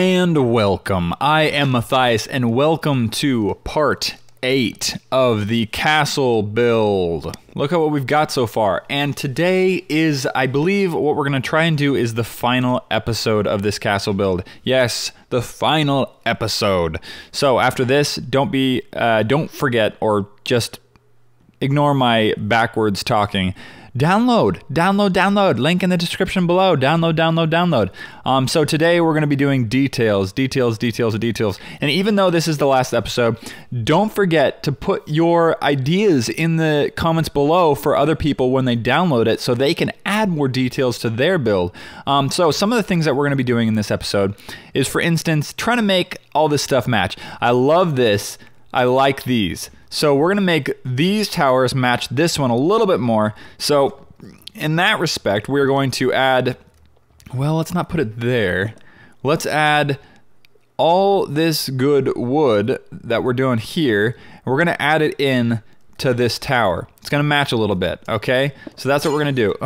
and welcome. I am Matthites, and welcome to part 8 of the castle build. Look at what we've got so far. And today is, I believe, what we're going to try and do is the final episode of this castle build. Yes, the final episode. So after this, don't forget, or just ignore my backwards talking. Download. Link in the description below. Download. So today we're going to be doing details. And even though this is the last episode, don't forget to put your ideas in the comments below for other people when they download it so they can add more details to their build. So some of the things that we're going to be doing in this episode is, for instance, trying to make all this stuff match. I love this. I like these. So we're going to make these towers match this one a little bit more. So in that respect, we're going to add, well, let's not put it there. Let's add all this good wood that we're doing here. We're going to add it in to this tower. It's going to match a little bit, okay? So that's what we're going to do.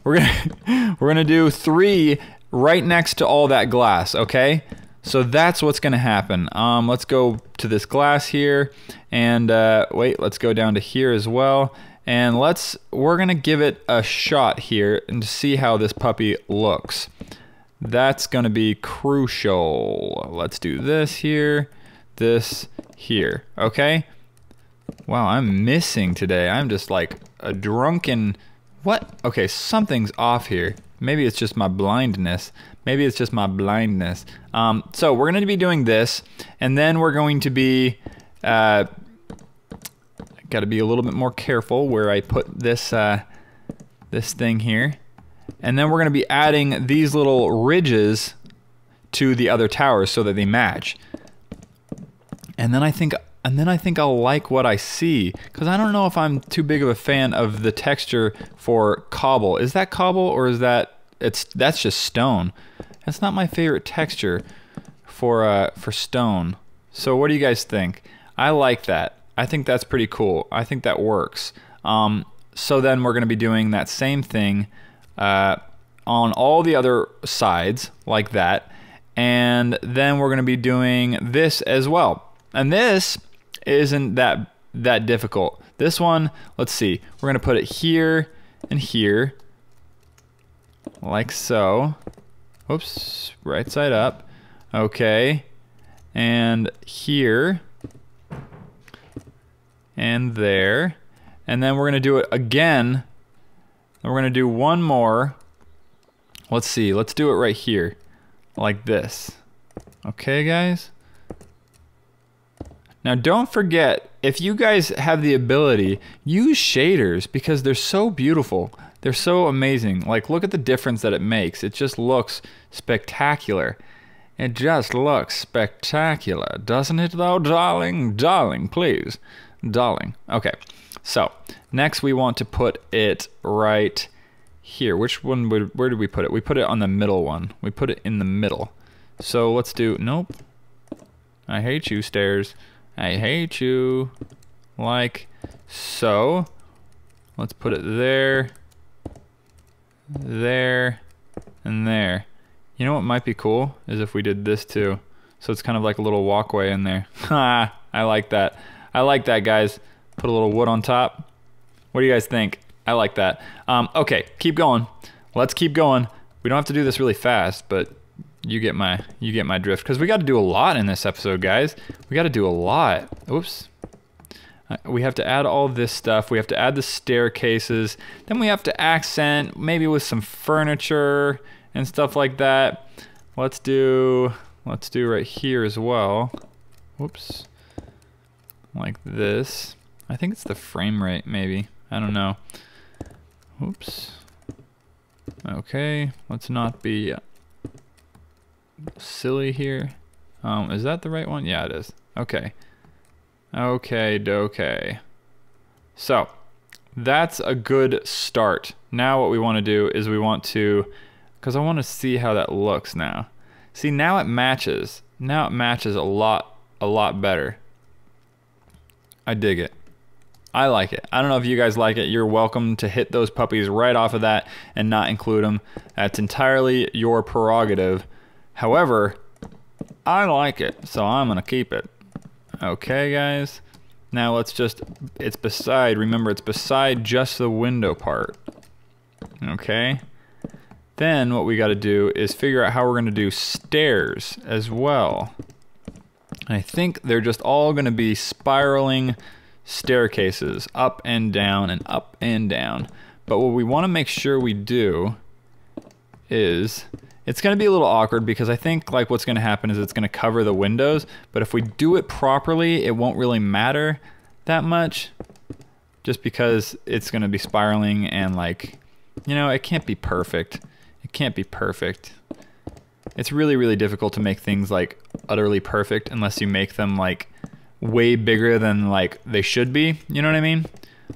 We're going to do 3 right next to all that glass, okay? So that's what's going to happen. Let's go to this glass here, and wait, let's go down to here as well. And we're going to give it a shot here and see how this puppy looks. That's going to be crucial. Let's do this here, this here, okay? Wow, I'm missing today. I'm just like a drunken... What? Okay, something's off here. Maybe it's just my blindness. So we're going to be doing this, and then we're going to be, got to be a little bit more careful where I put this, this thing here. And then we're going to be adding these little ridges to the other towers so that they match. And then I think I'll like what I see, because I don't know if I'm too big of a fan of the texture for cobble. Is that cobble, or is that, that's just stone? That's not my favorite texture for stone. So what do you guys think? I like that. I think that's pretty cool. I think that works. So then we're going to be doing that same thing on all the other sides like that. And then we're going to be doing this as well. And this isn't that difficult. This one, let's see. We're going to put it here and here, like so. Oops, right side up. Okay. And here. And there. And then we're going to do it again. And we're going to do one more. Let's see. Let's do it right here. Like this. Okay, guys? Now, don't forget, if you guys have the ability, use shaders because they're so beautiful. They're so amazing. Like, look at the difference that it makes. It just looks spectacular. It just looks spectacular, doesn't it though, darling? Darling, please. Darling. Okay, so next we want to put it right here. Which one, where did we put it? We put it on the middle one. We put it in the middle. So let's do, nope. I hate you, stairs. I hate you. Like so. Let's put it there. There and there. You know what might be cool is if we did this too. So it's kind of like a little walkway in there. Ha! I like that. I like that, guys. Put a little wood on top. What do you guys think? I like that. Okay, keep going. Let's keep going. We don't have to do this really fast, but you get my drift, because we got to do a lot in this episode, guys. We got to do a lot. Oops. We have to add all this stuff. We have to add the staircases. Then we have to accent maybe with some furniture and stuff like that. Let's do right here as well. Whoops. Like this. I think it's the frame rate maybe. I don't know. Oops. Okay, let's not be silly here. Is that the right one? Yeah, it is. Okay. Okay. So that's a good start. Now what we want to do is we want to, because I want to see how that looks now. See, now it matches. Now it matches a lot better. I dig it. I like it. I don't know if you guys like it. You're welcome to hit those puppies right off of that and not include them. That's entirely your prerogative. However, I like it, so I'm gonna keep it. Okay, guys. Now let's just, it's beside, remember it's beside just the window part. Okay. Then what we gotta do is figure out how we're gonna do stairs as well. I think they're just all gonna be spiraling staircases, up and down and up and down. But what we wanna make sure we do is, it's gonna be a little awkward because I think like what's gonna happen is it's gonna cover the windows, but if we do it properly, it won't really matter that much, just because it's gonna be spiraling and like, you know, it can't be perfect. It can't be perfect. It's really, really difficult to make things like utterly perfect unless you make them like way bigger than like they should be, you know what I mean?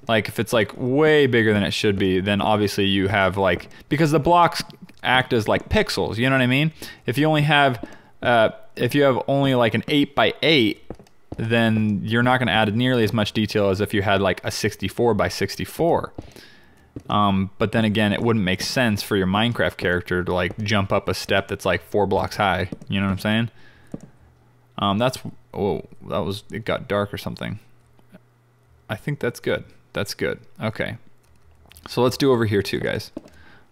Like if it's like way bigger than it should be, then obviously you have like, because the blocks act as like pixels, you know what I mean? If you only have only like an 8x8, then you're not going to add nearly as much detail as if you had like a 64x64. But then again, it wouldn't make sense for your Minecraft character to like jump up a step that's like 4 blocks high, you know what I'm saying? It got dark or something. I think that's good. That's good. Okay. So let's do over here too, guys.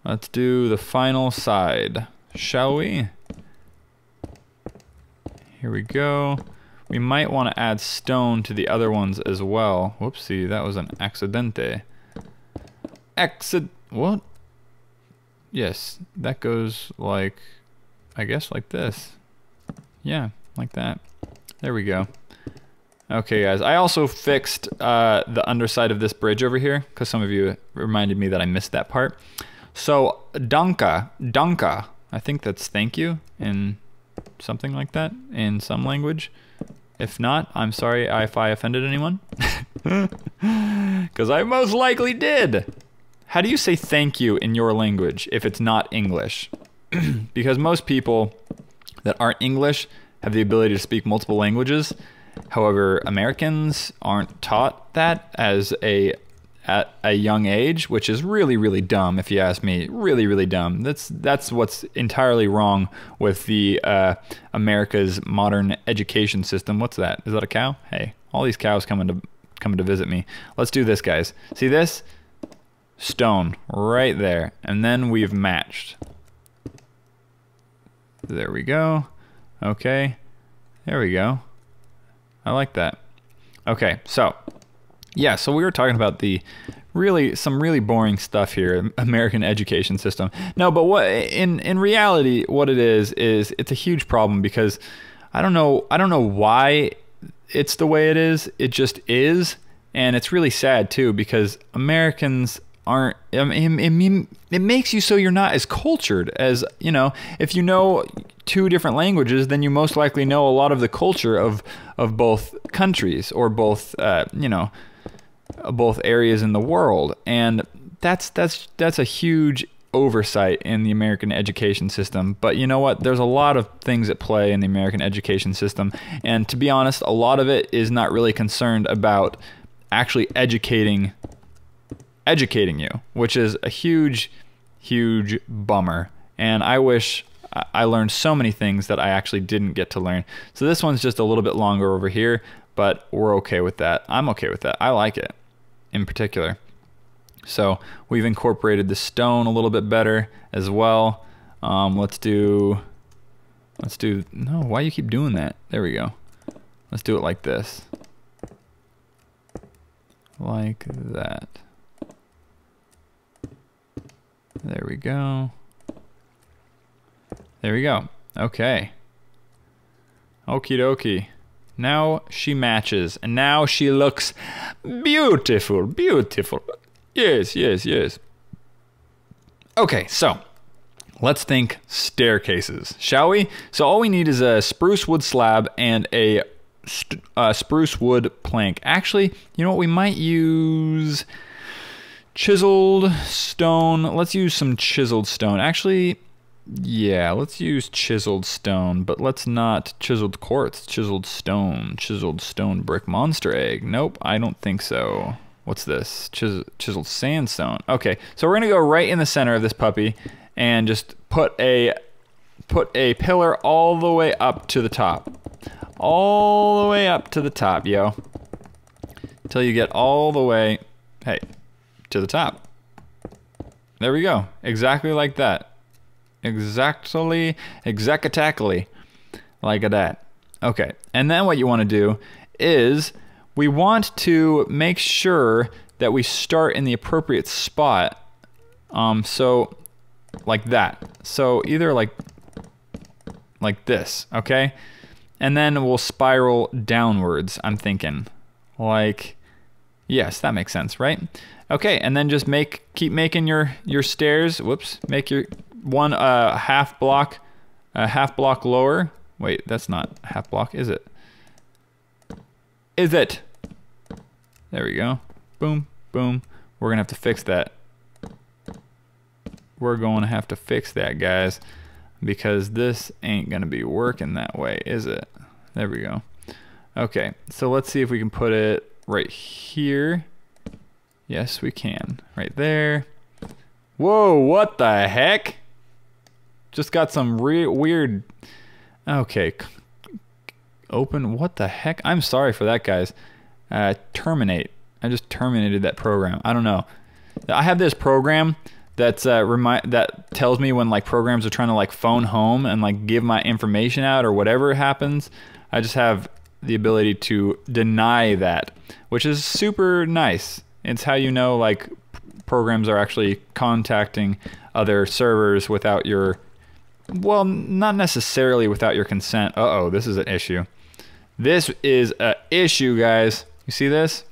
Let's do the final side, shall we? Here we go. We might want to add stone to the other ones as well. Whoopsie, that was an accidente. What? Yes, that goes like, I guess like this. Yeah, like that. There we go. Okay, guys, I also fixed the underside of this bridge over here because some of you reminded me that I missed that part. So, danka, I think that's thank you in something like that in some language. If not, I'm sorry if I offended anyone. Because I most likely did. How do you say thank you in your language if it's not English? Because most people that aren't English have the ability to speak multiple languages. However, Americans aren't taught that at a young age, which is really, really dumb if you ask me. Really, really dumb. That's what's entirely wrong with the America's modern education system. What's that? Is that a cow? Hey, all these cows coming to visit me. Let's do this, guys. See this? Stone right there, and then we've matched. There we go. Okay, there we go. I like that. Okay, so yeah, so we were talking about some really boring stuff here, American education system. No, but what in reality, what it is it's a huge problem because I don't know why it's the way it is. It just is, and it's really sad too because Americans aren't. I mean, it makes you so you're not as cultured as, you know, if you know 2 different languages, then you most likely know a lot of the culture of both countries or both you know, both areas in the world, and that's a huge oversight in the American education system. But you know what? There's a lot of things at play in the American education system, and to be honest, a lot of it is not really concerned about actually educating you, which is a huge bummer. And I wish I learned so many things that I actually didn't get to learn. So this one's just a little bit longer over here, but we're okay with that. I'm okay with that. I like it in particular. So we've incorporated the stone a little bit better as well. Let's do, no, why you keep doing that? There we go. Let's do it like this. Like that. There we go. There we go. Okay. Okie dokie. Now she matches, and now she looks beautiful, beautiful. Yes, yes, yes. Okay, so let's think staircases, shall we? So all we need is a spruce wood slab and a spruce wood plank. Actually, you know what? We might use chiseled stone. Let's use some chiseled stone. Actually, yeah, let's use chiseled stone, but let's not chiseled quartz, chiseled stone brick monster egg. Nope, I don't think so. What's this? Chiseled sandstone. Okay, so we're gonna go right in the center of this puppy and just put a put a pillar all the way up to the top. All the way up to the top, yo. Until you get all the way, hey, to the top. There we go. Exactly like that. Exactly like that. Okay, and then what you want to do is we want to make sure that we start in the appropriate spot. So like that. So either like this, okay? And then we'll spiral downwards, I'm thinking. Like, yes, that makes sense, right? Okay, and then just keep making your stairs. Whoops, make your one half block lower. Wait, that's not half block, is it? Is it? There we go. Boom, boom. We're gonna have to fix that. We're going to have to fix that, guys, because this ain't gonna be working that way, is it? There we go. Okay, so let's see if we can put it right here. Yes, we can. Right there. Whoa, what the heck? Just got some weird... Okay. Open, what the heck? I'm sorry for that, guys. Terminate. I just terminated that program. I don't know. I have this program that's that tells me when like programs are trying to like phone home and like give my information out or whatever happens. I just have the ability to deny that, which is super nice. It's how you know like programs are actually contacting other servers without your, well, not necessarily without your consent. Uh-oh, this is an issue. This is an issue, guys. You see this?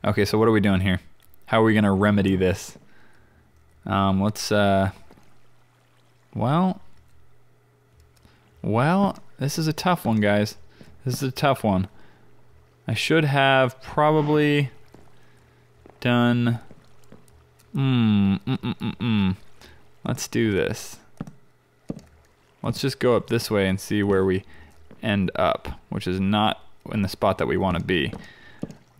Okay, so what are we doing here? How are we gonna remedy this? Let's well, this is a tough one, guys. This is a tough one. I should have probably done let's do this. Let's just go up this way and see where we end up, which is not in the spot that we want to be.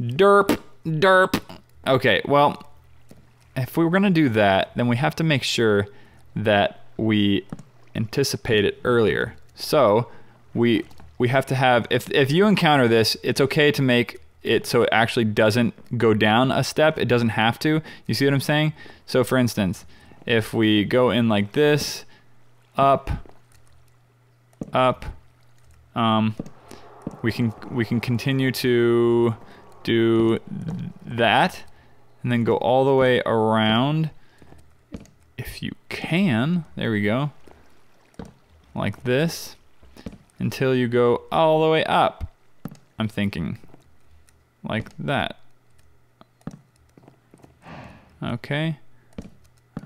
Derp, derp. Okay, well, if we were gonna do that, then we have to make sure that we anticipate it earlier. So we have to have, if you encounter this, it's okay to make it so it actually doesn't go down a step. It doesn't have to. You see what I'm saying? So for instance, if we go in like this, up, we can continue to do that and then go all the way around if you can. There we go. Like this until you go all the way up. I'm thinking like that. Okay.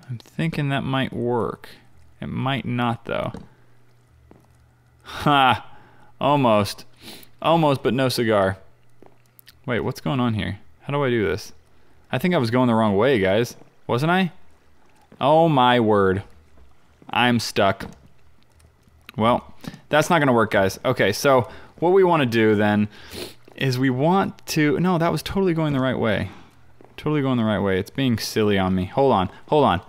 I'm thinking that might work. It might not though. Ha! Almost. Almost, but no cigar. Wait, what's going on here? How do I do this? I think I was going the wrong way, guys. Wasn't I? Oh my word. I'm stuck. Well, that's not gonna work, guys. Okay, so what we want to do then is we want to... No, that was totally going the right way. Totally going the right way. It's being silly on me. Hold on, hold on.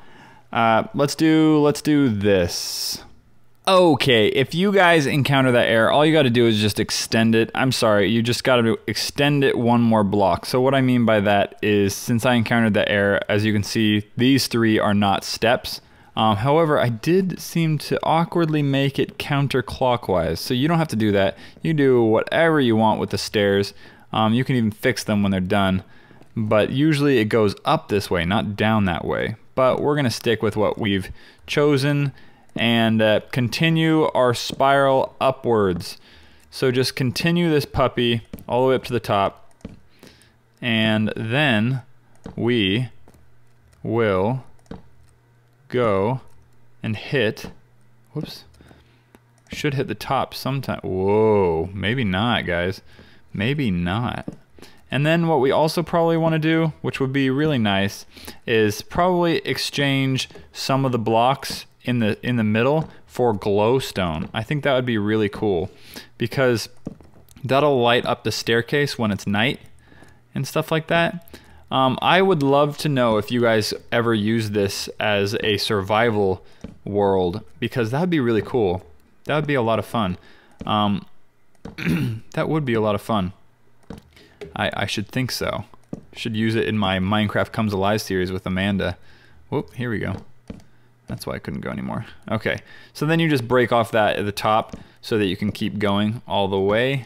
Let's do this. Okay, if you guys encounter that error, all you got to do is just extend it. I'm sorry, you just got to extend it one more block. So what I mean by that is, since I encountered that error, as you can see, these three are not steps. However, I did seem to awkwardly make it counterclockwise. So you don't have to do that. You do whatever you want with the stairs. You can even fix them when they're done. But usually it goes up this way, not down that way. But we're going to stick with what we've chosen and continue our spiral upwards. So just continue this puppy all the way up to the top, and then we will go and hit, whoops, should hit the top sometime. Whoa, maybe not, guys, maybe not. And then what we also probably want to do, which would be really nice, is probably exchange some of the blocks in the middle for glowstone. I think that would be really cool because that'll light up the staircase when it's night and stuff like that. I would love to know if you guys ever use this as a survival world, because that would be really cool. That would be a lot of fun. That would be a lot of fun. I should think so. Should use it in my Minecraft Comes Alive series with Amanda. Whoop, here we go. That's why I couldn't go anymore. Okay, so then you just break off that at the top so that you can keep going all the way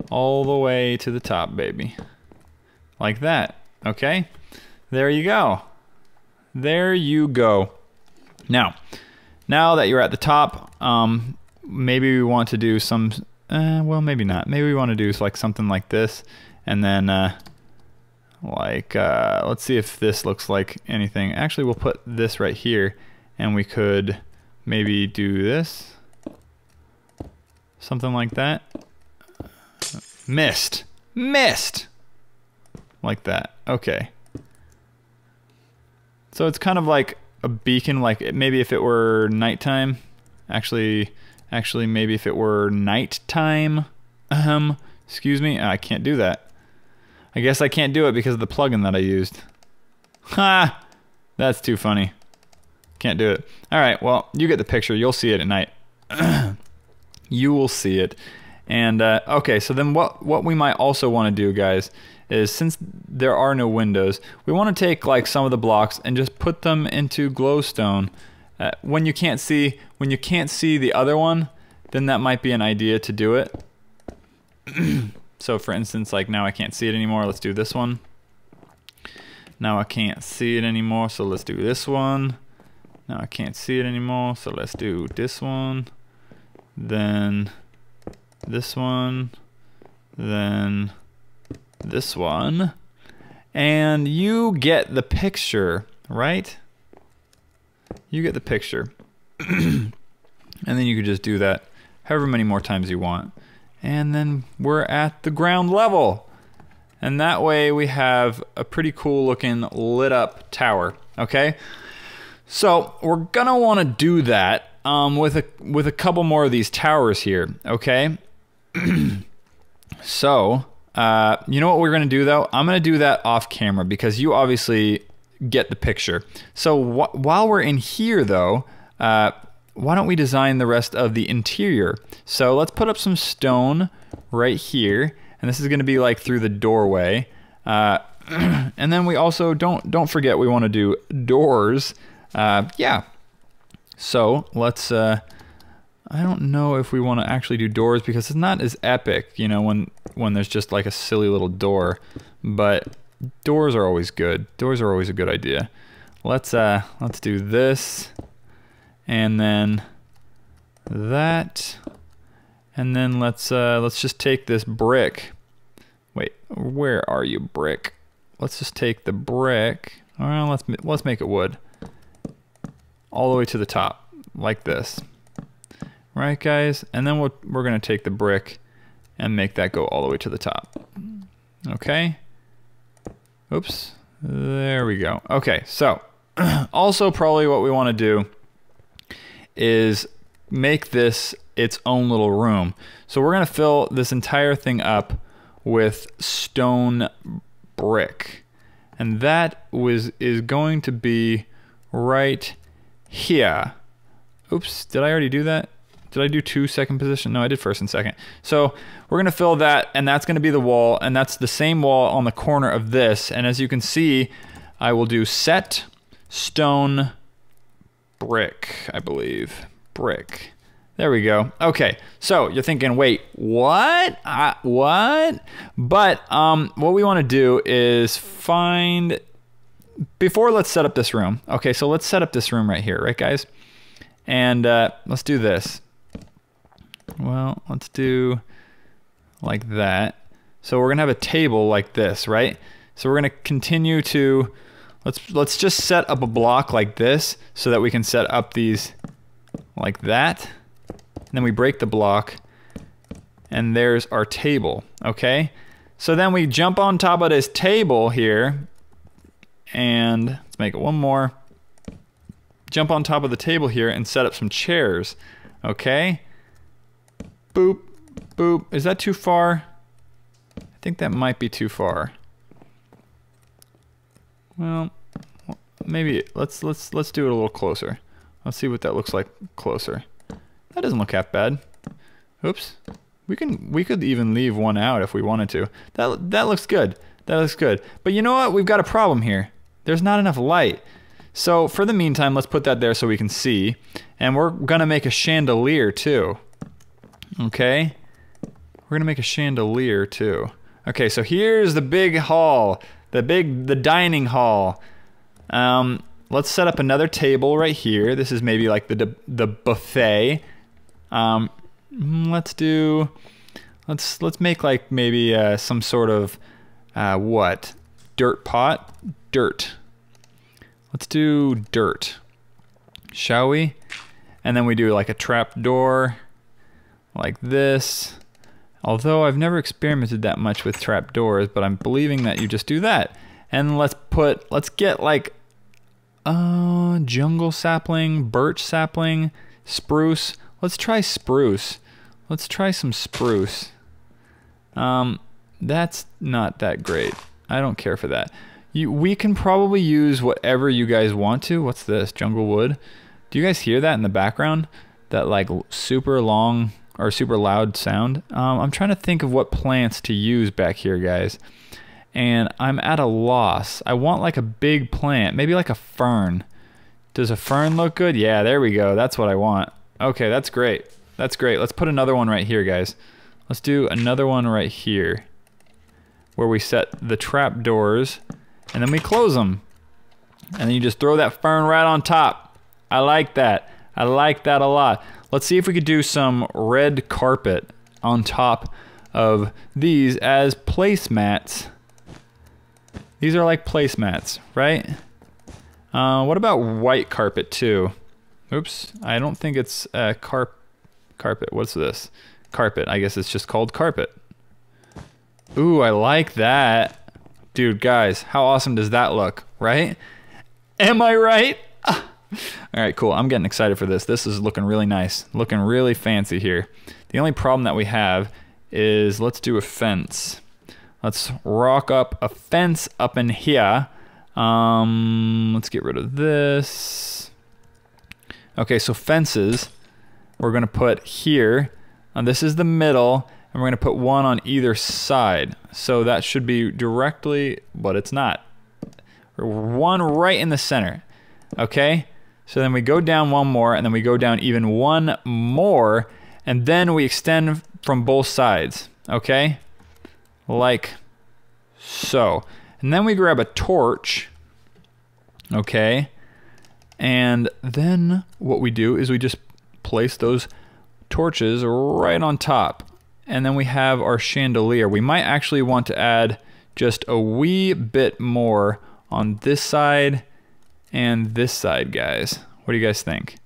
to the top, baby. Like that, okay? There you go. There you go. Now that you're at the top, maybe we want to do some, well, maybe not. Maybe we want to do like something like this, and then let's see if this looks like anything. Actually, we'll put this right here, and we could maybe do this. Something like that. Missed. Like that. Okay. So it's kind of like a beacon, like maybe if it were nighttime. Actually, maybe if it were nighttime. Excuse me. I can't do that. I guess I can't do it because of the plugin that I used. Ha! That's too funny. Can't do it. All right. Well, you get the picture. You'll see it at night. You will see it. And okay, so then what we might also want to do, guys, is since there are no windows, we want to take like some of the blocks and just put them into glowstone. When you can't see the other one, then that might be an idea to do it. So for instance, like now I can't see it anymore. Let's do this one. Now I can't see it anymore, so let's do this one. Now I can't see it anymore, so let's do this one. Then this one, then this one, and you get the picture, right? You get the picture. And then you could just do that however many more times you want. And then we're at the ground level. And that way we have a pretty cool looking lit up tower, okay? So we're gonna wanna do that with a couple more of these towers here, okay? So, you know what we're gonna do though? I'm gonna do that off camera because you obviously get the picture. So while we're in here though, why don't we design the rest of the interior? So let's put up some stone right here, and this is gonna be like through the doorway. And then we also, don't forget we wanna do doors. Yeah. So let's, I don't know if we want to actually do doors because it's not as epic, you know, when there's just like a silly little door. But doors are always good. Doors are always a good idea. Let's do this, and then that, and then let's just take this brick. Wait, where are you, brick? Let's just take the brick. Well, let's make it wood. All the way to the top, like this. Right, guys? And then we're going to take the brick and make that go all the way to the top. Okay? Oops. There we go. Okay, so also probably what we want to do is make this its own little room. So we're going to fill this entire thing up with stone brick. And that is going to be right here. Oops, did I already do that? Did I do 2 second position? No, I did first and second. So we're gonna fill that, and that's gonna be the wall, and that's the same wall on the corner of this. And as you can see, I will do set stone brick, I believe. Brick. There we go. Okay, so you're thinking, wait, what? What? But what we wanna do is find, before let's set up this room. Okay, so let's set up this room right here, right guys? And let's do this. Well, let's do like that. So we're gonna have a table like this, right? So we're gonna continue to, let's just set up a block like this so that we can set up these like that. And then we break the block, and there's our table, okay? So then we jump on top of this table here, and let's make it one more. Jump on top of the table here and set up some chairs, okay? Boop, boop. Is that too far? I think that might be too far. Well, maybe let's do it a little closer. Let's see what that looks like closer. That doesn't look half bad. Oops. We could even leave one out if we wanted to. That looks good. That looks good. But you know what? We've got a problem here. There's not enough light. So for the meantime, let's put that there so we can see. And we're gonna make a chandelier too. Okay? We're gonna make a chandelier too. Okay, so here's the big hall. The dining hall. Let's set up another table right here. This is maybe like the buffet. Let's make like maybe some sort of what? Dirt pot? Dirt. Let's do dirt. Shall we? And then we do like a trap door like this. Although I've never experimented that much with trap doors, but I'm believing that you just do that. And let's get like jungle sapling, birch sapling, spruce. Let's try spruce. Let's try some spruce. That's not that great. I don't care for that. We can probably use whatever you guys want to. What's this? Jungle wood? Do you guys hear that in the background? That like super long or super loud sound? I'm trying to think of what plants to use back here, guys. And I'm at a loss. I want like a big plant, maybe like a fern. Does a fern look good? Yeah, there we go. That's what I want. Okay, that's great. That's great. Let's put another one right here, guys. Let's do another one right here where we set the trap doors and then we close them. And then you just throw that fern right on top. I like that. I like that a lot. Let's see if we could do some red carpet on top of these as placemats. These are like placemats, right? What about white carpet too? Oops, I don't think it's carpet. What's this? Carpet. I guess it's just called carpet. Ooh, I like that. Dude, guys, how awesome does that look, right? Am I right? All right, cool. I'm getting excited for this. This is looking really nice. Looking really fancy here. The only problem that we have is let's do a fence. Let's rock up a fence up in here. Let's get rid of this. Okay, so fences we're gonna put here. This is the middle, and we're gonna put one on either side. So that should be directly, but it's not. One right in the center. Okay? So then we go down one more, and then we go down even one more, and then we extend from both sides. Okay? Like so. And then we grab a torch. Okay? And then what we do is we just place those torches right on top. And then we have our chandelier. We might actually want to add just a wee bit more on this side and this side, guys. What do you guys think?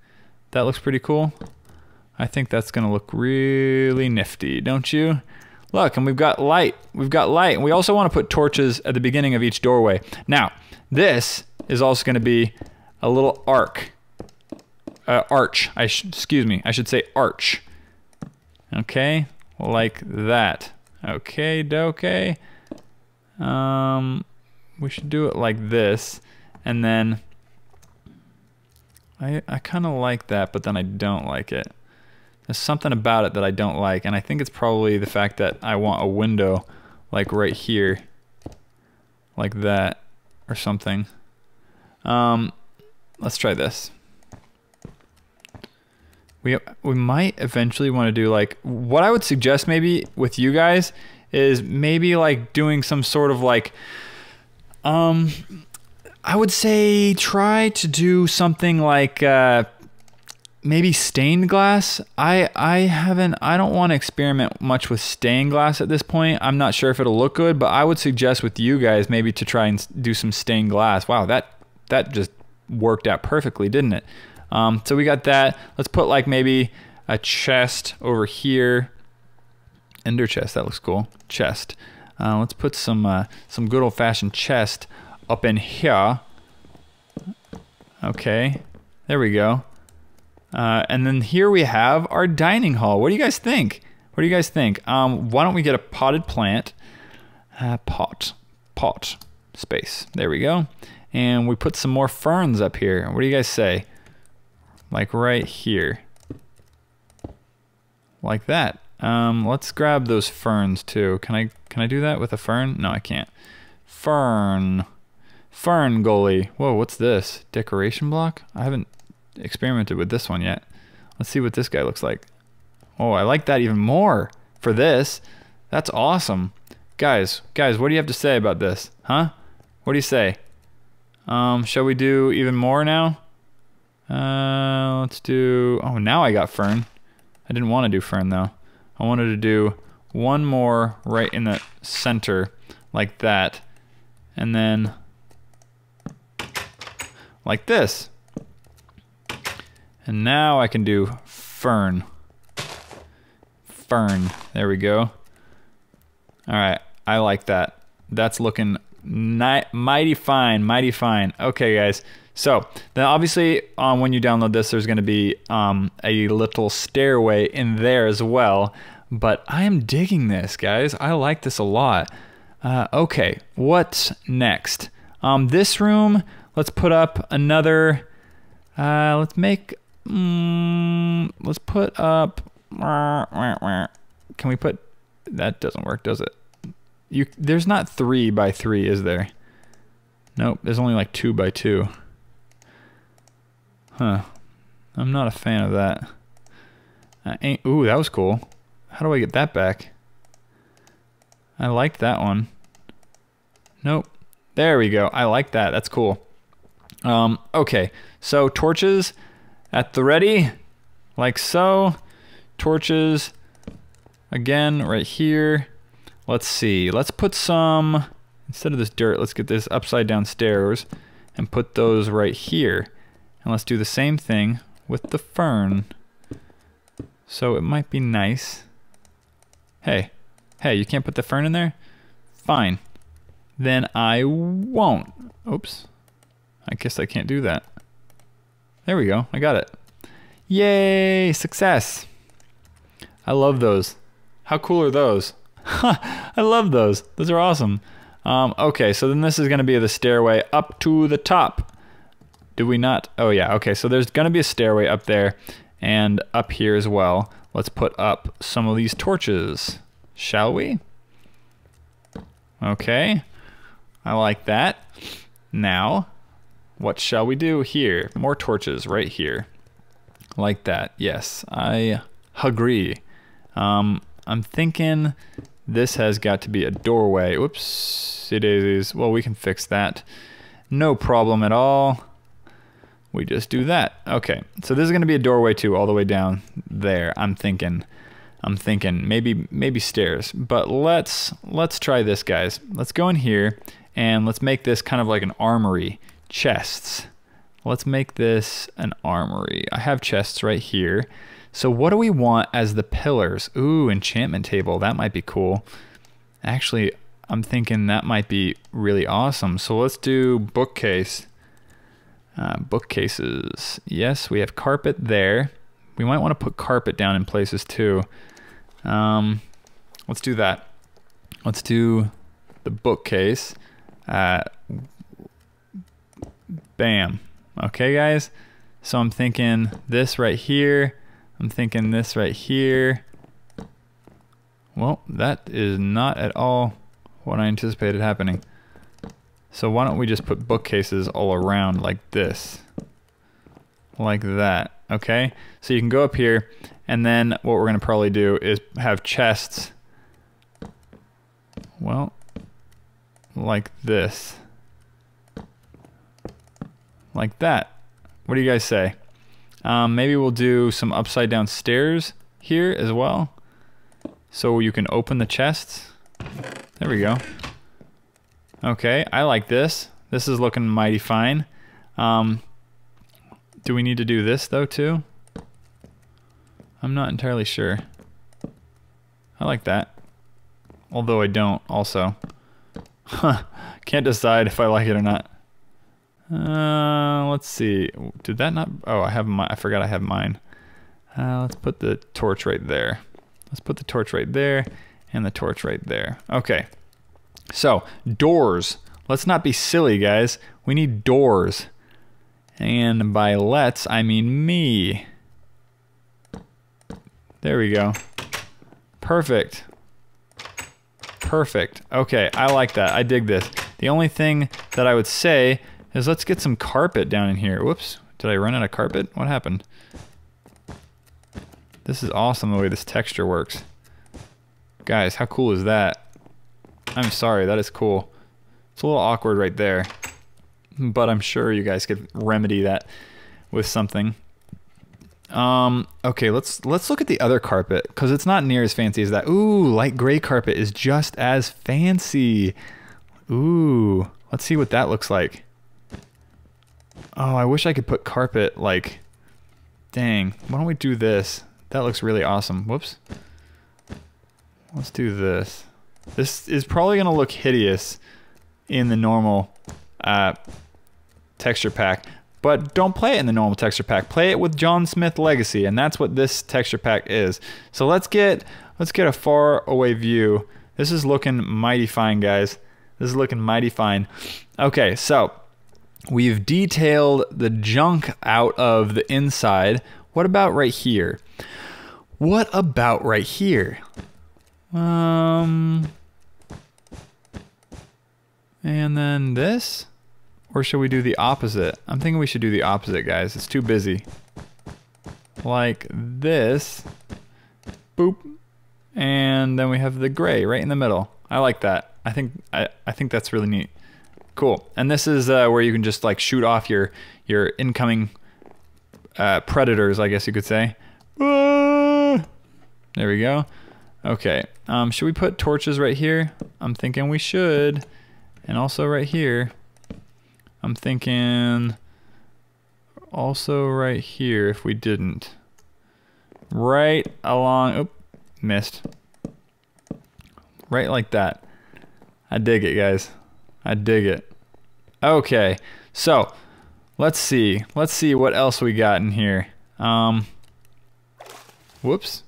That looks pretty cool. I think that's gonna look really nifty, don't you? Look, and we've got light. We've got light. And we also want to put torches at the beginning of each doorway. Now, this is also gonna be a little arch. Excuse me, I should say arch. Okay, like that. Okay, dokey. We should do it like this, and then I kind of like that, but then I don't like it. There's something about it that I don't like, and I think it's probably the fact that I want a window like right here, like that, or something. Let's try this. We might eventually want to do like, what I would suggest maybe with you guys is maybe like doing some sort of like, I would say try to do something like maybe stained glass. I don't want to experiment much with stained glass at this point. I'm not sure if it'll look good, but I would suggest with you guys maybe to try and do some stained glass. Wow, that just worked out perfectly, didn't it? So we got that. Let's put like maybe a chest over here. Ender chest, that looks cool. Chest. Let's put some good old-fashioned chest up in here. Okay, there we go. And then here we have our dining hall. What do you guys think? What do you guys think? Why don't we get a potted plant? Pot space. There we go. And we put some more ferns up here. What do you guys say? like right here. Like that. Let's grab those ferns too. Can I do that with a fern? No, I can't. Fern goalie. Whoa, what's this? Decoration block? I haven't experimented with this one yet. Let's see what this guy looks like. Oh, I like that even more for this. That's awesome. Guys, what do you have to say about this? Huh? What do you say? Shall we do even more now? Let's do... Oh, now I got fern. I didn't want to do fern, though. I wanted to do one more right in the center, like that. And then... like this. And now I can do fern. Fern. There we go. Alright, I like that. That's looking mighty fine, mighty fine. Okay, guys. So, then obviously, when you download this, there's going to be a little stairway in there as well. But I am digging this, guys. I like this a lot. Okay, what's next? This room, let's put up another... let's put up... Can we put... That doesn't work, does it? There's not 3 by 3, is there? Nope, there's only like 2 by 2. Huh. I'm not a fan of that. Ooh, that was cool. How do I get that back? I liked that one. Nope. There we go. I like that. That's cool. Okay. So torches at the ready. Like so. Torches again right here. Let's see. Let's put some, instead of this dirt, let's get this upside down stairs and put those right here. And let's do the same thing with the fern. So it might be nice. Hey, you can't put the fern in there? Fine. Then I won't. Oops. I guess I can't do that. There we go. I got it. Yay! Success! I love those. How cool are those? I love those. Those are awesome. Okay, so then this is going to be the stairway up to the top. Do we not? Oh yeah, okay, so there's going to be a stairway up there and up here as well. Let's put up some of these torches, shall we? Okay, I like that. Now, what shall we do here? More torches right here. Like that, yes, I agree. I'm thinking this has got to be a doorway. Oops, it is. Well, we can fix that. No problem at all. We just do that. Okay, so this is going to be a doorway too, all the way down there. I'm thinking maybe stairs. But let's try this, guys. Let's go in here and let's make this kind of like an armory. Chests. Let's make this an armory. I have chests right here. So what do we want as the pillars? Ooh, enchantment table. That might be cool. Actually, I'm thinking that might be really awesome. So let's do bookcase. Bookcases. Yes, we have carpet there. We might want to put carpet down in places too. Let's do that. Let's do the bookcase. Bam. Okay, guys. So I'm thinking this right here. I'm thinking this right here. Well, that is not at all what I anticipated happening. So why don't we just put bookcases all around like this? Like that, okay? So you can go up here, and then what we're gonna probably do is have chests, well, like this. Like that. What do you guys say? Maybe we'll do some upside down stairs here as well. So you can open the chests. There we go. Okay, I like this. This is looking mighty fine. Do we need to do this though too? I'm not entirely sure. I like that. Although I don't also. Can't decide if I like it or not. Let's see. Did that not? Oh, I forgot I have mine. Let's put the torch right there. Let's put the torch right there and the torch right there. Okay. So, doors. Let's not be silly, guys. We need doors. And by let's, I mean me. There we go. Perfect. Perfect. Okay, I like that. I dig this. The only thing that I would say is let's get some carpet down in here. Whoops. Did I run out of carpet? What happened? This is awesome the way this texture works. Guys, how cool is that? I'm sorry, that is cool. It's a little awkward right there. But I'm sure you guys could remedy that with something. Okay, let's look at the other carpet, because it's not near as fancy as that. Ooh, light gray carpet is just as fancy. Ooh, let's see what that looks like. Oh, I wish I could put carpet, like... Dang, why don't we do this? That looks really awesome. Whoops. Let's do this. This is probably going to look hideous in the normal texture pack. But don't play it in the normal texture pack. Play it with John Smith Legacy, and that's what this texture pack is. So let's get a far away view. This is looking mighty fine, guys. This is looking mighty fine. Okay, so we've detailed the junk out of the inside. What about right here? What about right here? And then this? Or should we do the opposite? I'm thinking we should do the opposite, guys. It's too busy. Like this. Boop. And then we have the gray right in the middle. I like that. I think that's really neat. Cool. And this is where you can just like shoot off your incoming predators, I guess you could say. There we go. Okay. Should we put torches right here? I'm thinking we should. And also right here. I'm thinking also right here if we didn't. Right along, oop, missed. Right like that. I dig it, guys. I dig it. Okay, so let's see. Let's see what else we got in here. Whoops.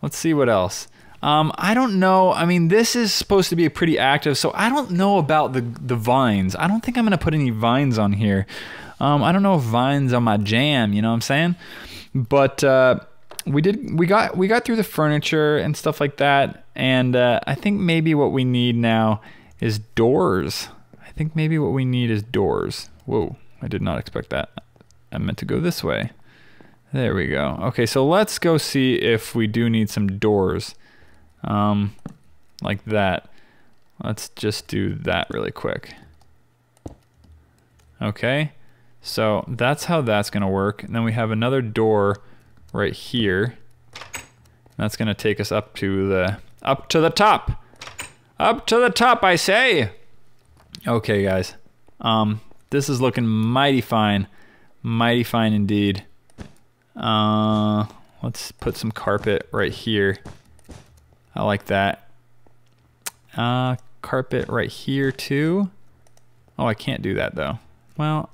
Let's see what else. I don't know. I mean, this is supposed to be pretty active, so I don't know about the vines. I don't think I'm gonna put any vines on here. I don't know if vines are my jam. You know what I'm saying? But we got through the furniture and stuff like that, and I think maybe what we need now is doors. I think maybe what we need is doors. Whoa! I did not expect that. I meant to go this way. There we go. Okay, so let's go see if we do need some doors. Like that. Let's just do that really quick. Okay, so that's how that's gonna work. And then we have another door right here. That's gonna take us up to the top. Up to the top, I say. Okay, guys. This is looking mighty fine indeed. Let's put some carpet right here. I like that. Carpet right here too. Oh, I can't do that though. Well,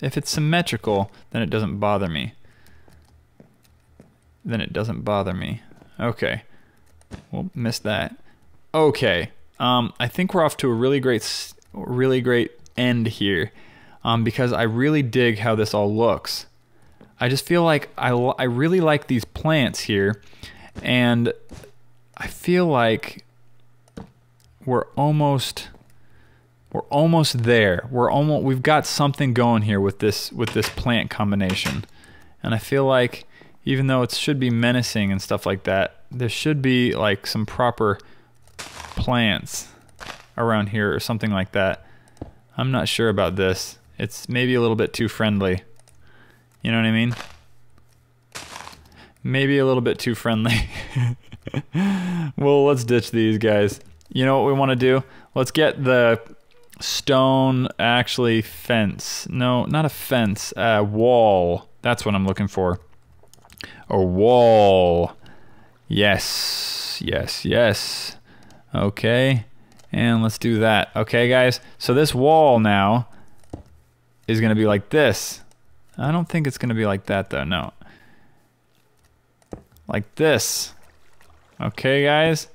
if it's symmetrical, then it doesn't bother me. Okay. Well, missed that. Okay. I think we're off to a really great end here. Because I really dig how this all looks. I just feel like I really like these plants here, and I feel like we're almost there. We've got something going here with this plant combination. And I feel like even though it should be menacing and stuff like that, there should be like some proper plants around here or something like that. I'm not sure about this. It's maybe a little bit too friendly. You know what I mean? Maybe a little bit too friendly. Well, let's ditch these guys. You know what we want to do? Let's get the stone actually fence. No, not a fence. A wall. That's what I'm looking for. A wall. Yes. Yes, yes. Okay. And let's do that. Okay, guys? So this wall now is going to be like this. I don't think it's going to be like that, though. No. Like this. Okay, guys?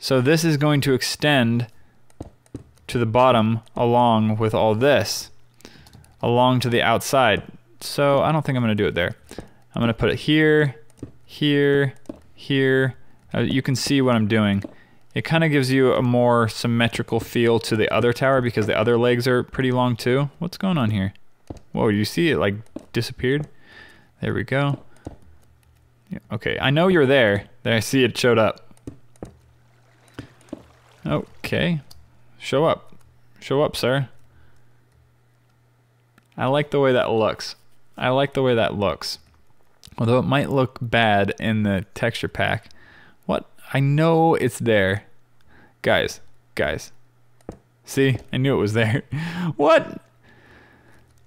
So this is going to extend to the bottom along with all this. along to the outside. So I don't think I'm going to do it there. I'm going to put it here, here, here. You can see what I'm doing. It kind of gives you a more symmetrical feel to the other tower because the other legs are pretty long too. What's going on here? Whoa, you see it like disappeared? There we go. Okay, I know you're there. There, I see it showed up. Okay, show up. Show up, sir. I like the way that looks. I like the way that looks. Although it might look bad in the texture pack. What? I know it's there. Guys. See? I knew it was there. What?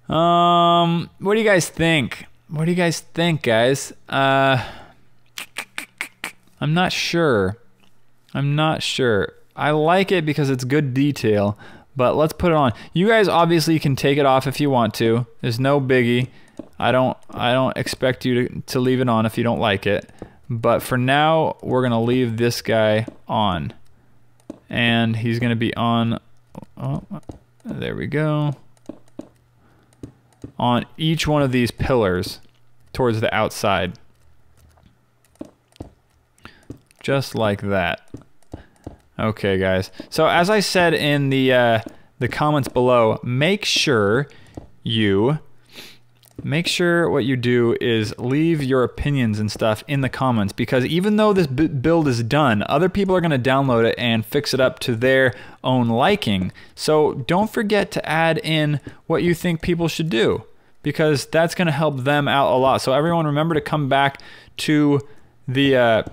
What do you guys think? What do you guys think, guys? I'm not sure. I'm not sure. I like it because it's good detail, but let's put it on. You guys obviously can take it off if you want to. There's no biggie. I don't expect you to leave it on if you don't like it. But for now, we're gonna leave this guy on. And he's gonna be on, oh, there we go. On each one of these pillars towards the outside. Just like that. Okay, guys. So as I said in the comments below, make sure what you do is leave your opinions and stuff in the comments, because even though this build is done, other people are going to download it and fix it up to their own liking. So don't forget to add in what you think people should do, because that's going to help them out a lot. So everyone, remember to come back to the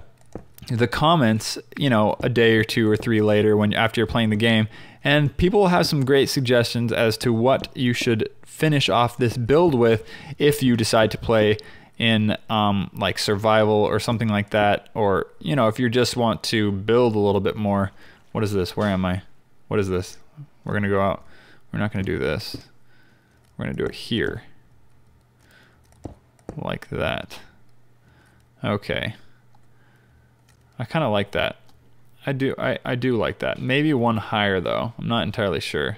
comments, you know, a day or two or three later after you're playing the game, and people will have some great suggestions as to what you should finish off this build with if you decide to play in like survival or something like that, or you know, if you just want to build a little bit more. What is this? Where am I? What is this? We're gonna go out. We're not gonna do this. We're gonna do it here, like that. Okay. I kind of like that. I do like that. Maybe one higher though. I'm not entirely sure.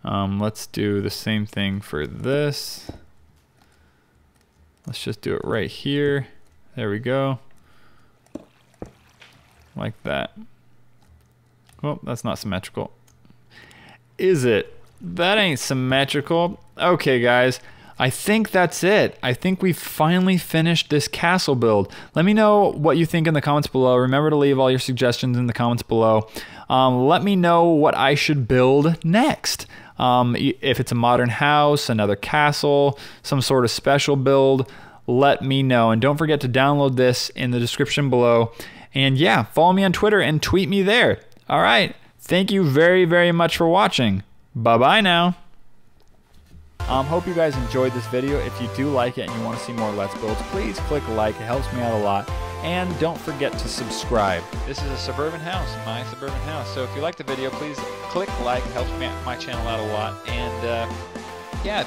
Let's do the same thing for this. Let's just do it right here. There we go. Like that. Well, that's not symmetrical. Is it? That ain't symmetrical. Okay, guys. I think that's it. I think we've finally finished this castle build. Let me know what you think in the comments below. Remember to leave all your suggestions in the comments below. Let me know what I should build next. If it's a modern house, another castle, some sort of special build, let me know. And don't forget to download this in the description below. And yeah, follow me on Twitter and tweet me there. All right. Thank you very, very much for watching. Bye-bye now. Hope you guys enjoyed this video. If you do like it and you want to see more Let's Builds, please click like. It helps me out a lot. And don't forget to subscribe. This is a suburban house, my suburban house. So if you like the video, please click like. It helps my channel out a lot. And yeah.